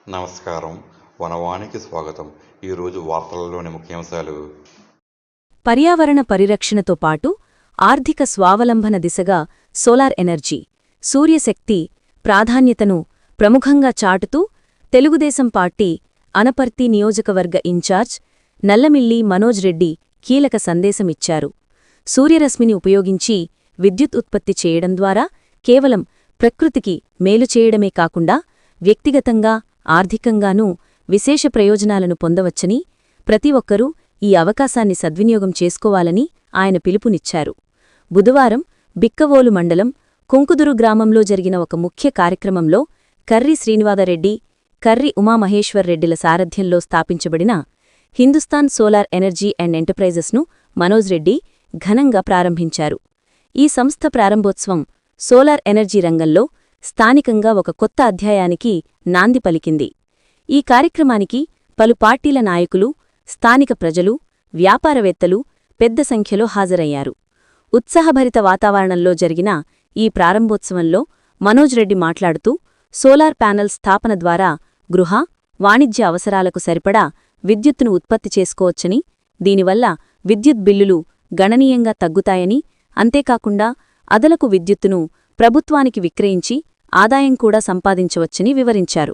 నమస్కారం. వనవానికి స్వాగతం. ఈరోజు వార్తలలోని ముఖ్యాంశాలు. పర్యావరణ పరిరక్షణతో పాటు ఆర్థిక స్వావలంబన దిశగా సోలార్ ఎనర్జీ, సూర్యశక్తి ప్రాధాన్యతను ప్రముఖంగా చాటుతూ తెలుగుదేశం పార్టీ అనపర్తి నియోజకవర్గ ఇన్ఛార్జ్ నల్లమిల్లి మనోజ్ రెడ్డి కీలక సందేశమిచ్చారు. సూర్యరశ్మిని ఉపయోగించి విద్యుత్ ఉత్పత్తి చేయడం ద్వారా కేవలం ప్రకృతికి మేలు చేయడమే కాకుండా వ్యక్తిగతంగా ఆర్థికంగానూ విశేష ప్రయోజనాలను పొందవచ్చని, ప్రతి ఒక్కరూ ఈ అవకాశాన్ని సద్వినియోగం చేసుకోవాలని ఆయన పిలుపునిచ్చారు. బుధవారం బిక్కవోలు మండలం కుంకుదురు గ్రామంలో జరిగిన ఒక ముఖ్య కార్యక్రమంలో కర్రి శ్రీనివాదరెడ్డి, కర్రి ఉమామహేశ్వర్రెడ్డిల సారథ్యంలో స్థాపించబడిన హిందుస్థాన్ సోలార్ ఎనర్జీ అండ్ ఎంటర్ప్రైజెస్ను మనోజ్ రెడ్డి ఘనంగా ప్రారంభించారు. ఈ సంస్థ ప్రారంభోత్సవం సోలార్ ఎనర్జీ రంగంలో స్థానికంగా ఒక కొత్త అధ్యాయానికి నాంది పలికింది. ఈ కార్యక్రమానికి పలు పార్టీల నాయకులు, స్థానిక ప్రజలు, వ్యాపారవేత్తలు పెద్ద సంఖ్యలో హాజరయ్యారు. ఉత్సాహభరిత వాతావరణంలో జరిగిన ఈ ప్రారంభోత్సవంలో మనోజ్ రెడ్డి మాట్లాడుతూ, సోలార్ ప్యానెల్ స్థాపన ద్వారా గృహ, వాణిజ్య అవసరాలకు సరిపడా విద్యుత్తును ఉత్పత్తి చేసుకోవచ్చని, దీనివల్ల విద్యుత్ బిల్లులు గణనీయంగా తగ్గుతాయని, అంతేకాకుండా అదనపు విద్యుత్తును ప్రభుత్వానికి విక్రయించి ఆదాయం కూడా సంపాదించవచ్చని వివరించారు.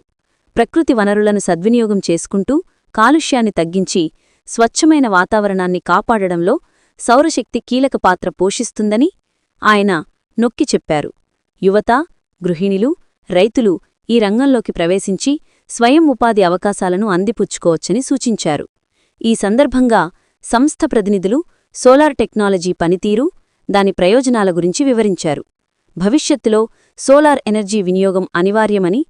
ప్రకృతి వనరులను సద్వినియోగం చేసుకుంటూ కాలుష్యాన్ని తగ్గించి స్వచ్ఛమైన వాతావరణాన్ని కాపాడడంలో సౌరశక్తి కీలక పాత్ర పోషిస్తుందని ఆయన నొక్కి చెప్పారు. యువత, గృహిణులు, రైతులు ఈ రంగంలోకి ప్రవేశించి స్వయం ఉపాధి అవకాశాలను అందిపుచ్చుకోవచ్చని సూచించారు. ఈ సందర్భంగా సంస్థ ప్రతినిధులు సోలార్ టెక్నాలజీ పనితీరు, దాని ప్రయోజనాల గురించి వివరించారు. భవిష్యత్తులో సోలార్ ఎనర్జీ వినియోగం అనివార్యమని,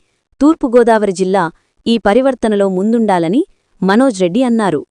తూర్పుగోదావరి జిల్లా ఈ పరివర్తనలో ముందుండాలని మనోజ్ రెడ్డి అన్నారు.